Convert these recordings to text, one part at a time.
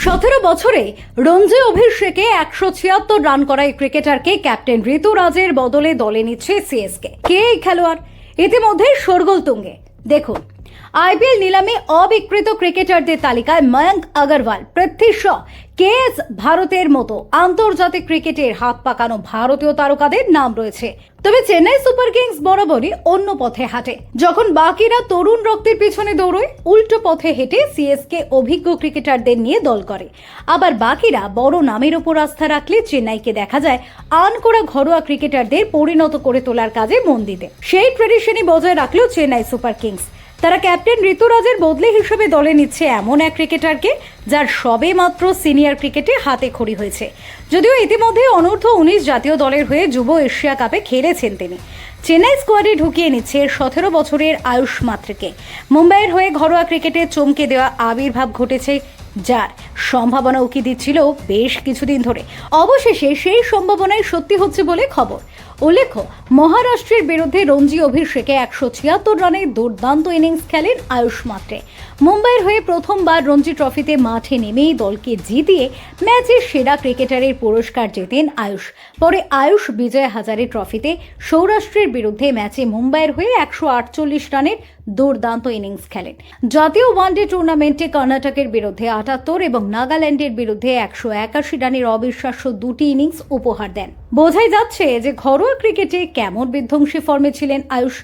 বছরে রঞ্জি অভিষেকে 176 রান করা এই ক্রিকেটারকে ক্যাপ্টেন ঋতুরাজের বদলে দলে নিচ্ছে সিএসকে। কে এই খেলোয়াড়? ইতিমধ্যে শোরগোল তুঙ্গে। দেখুন, আইপিএল নিলামে অবিক্রিত ক্রিকেটারদের তালিকায় ময়ঙ্ক আগরওয়াল, পৃথ্বী শ, কেএস ভারতের মতো আন্তর্জাতিক ক্রিকেটের হাত পাকানো ভারতীয় তারকাদের নাম রয়েছে। তবে চেন্নাই সুপার কিংস বরাবরই অন্য পথে হাঁটে। যখন বাকিরা তরুণ রক্তের পিছনে দৌড়য়, উল্টো পথে হেঁটে সিএসকে অভিজ্ঞ ক্রিকেটারদের নিয়ে দল করে। আবার বাকিরা বড় নামের উপর আস্থা রাখলে চেন্নাইকে দেখা যায় আনকোড়া ঘরোয়া ক্রিকেটারদের পরিণত করে তোলার কাজে মন দিতে। সেই ট্র্যাডিশনই বজায় রাখলো চেন্নাই সুপার কিংস। তারা ক্যাপ্টেন ঋতুরাজের বদলি হিসেবে দলে নিচ্ছে এমন এক ক্রিকেটারকে যার সবে মাত্র সিনিয়র ক্রিকেটে হাতে খড়ি হয়েছে। যদিও ইতিমধ্যে অনূর্ধ্ব 19 জাতীয় দলের হয়ে যুব এশিয়া কাপে খেলেছেন তিনি। চেন্নাই স্কোয়াডে ঢুকিয়ে নিচ্ছে 17 বছরের আয়ুষ মাত্রেকে। মুম্বাইয়ের হয়ে ঘরোয়া ক্রিকেটে চমকে দেওয়া আবির্ভাব ঘটেছে, যার সম্ভাবনা উকি দিচ্ছিল বেশ কিছুদিন ধরে। অবশেষে সেই সম্ভাবনাই সত্যি হচ্ছে বলে খবর। উল্লেখ্য, মহারাষ্ট্রের বিরুদ্ধে রঞ্জি অভিষেকে 176 রানের দুর্দান্ত ইনিংস খেলেন আয়ুষ মাত্রে। মুম্বাইয়ের হয়ে প্রথমবার রঞ্জি ট্রফিতে মাঠে নেমেই দলকে জিতিয়ে ম্যাচের সেরা ক্রিকেটারের পুরস্কার জেতেন আয়ুষ। পরে আয়ুষ বিজয় হাজারে ট্রফিতে সৌরাষ্ট্রের বিরুদ্ধে ম্যাচে মুম্বাইয়ের হয়ে 148 রানের দুর্দান্ত ইনিংস খেলেন। জাতীয় ওয়ানডে টুর্নামেন্টে কর্ণাটকের বিরুদ্ধে 78 এবং নাগাল্যান্ডের বিরুদ্ধে 181 রানের অবিশ্বাস্য দুটি ইনিংস উপহার দেন। বোঝাই যাচ্ছে যে ঘরোয়া ক্রিকেটে কেমন বিধ্বংসী ফর্মে ছিলেন আয়ুষ।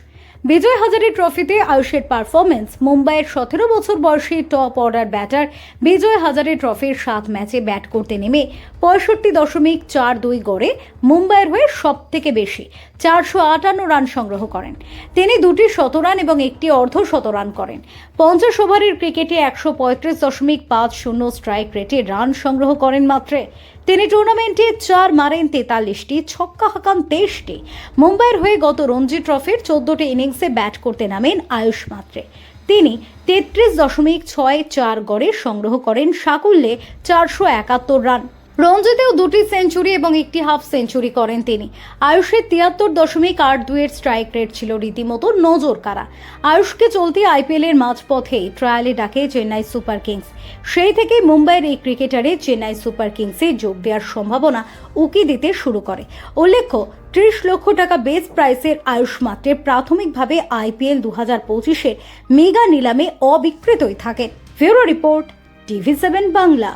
বিজয় হাজারে ট্রফিতে আয়ুষের পারফরমেন্স মুম্বাইয়ের 17 বছর বয়সী top order batter Vijay Hazare ট্রফির 7 ম্যাচে ব্যাট করতে নেমে 65.42 গড়ে মুম্বাইয়ের হয়ে সব থেকে বেশি 458 রান সংগ্রহ করেন। তিনি দুটি শতরান এবং একটি অর্ধ শতরান করেন। 50 ওভারের ক্রিকেটে 135.50 স্ট্রাইক রেটে রান সংগ্রহ করেন মাত্রে। তিনি টুর্নামেন্টে 4 মারেন, 43টি, ছক্কা হাঁকান 23টি। মুম্বাইয়ের হয়ে গত রঞ্জি ট্রফির 14টি ইনিংসে ব্যাট করতে নামেন আয়ুষ মাত্রে। তিনি 33.64 গড়ে সংগ্রহ করেন সাকুল্যে 471 রান। রঞ্জিতেও দুটি সেঞ্চুরি এবং একটি হাফ সেঞ্চুরি করেন তিনি। আয়ুষের 73.82 স্ট্রাইক রেট ছিল রীতিমতো নজর কাড়া। আয়ুষকে চলতি আইপিএল এর মাঝপথেই ট্রায়ালে ডাকে চেন্নাই সুপার কিংস। সেই থেকে মুম্বাইয়ের এই ক্রিকেটারে চেন্নাই সুপার কিংসে যোগ দেওয়ার সম্ভাবনা উকি দিতে শুরু করে। উল্লেখ্য, 30 লক্ষ টাকা বেস প্রাইসের আয়ুষ মাত্রে প্রাথমিকভাবে আইপিএল 2025-এর মেগা নিলামে অবিক্রিতই থাকেন। Bureau report, TV7 Bangla.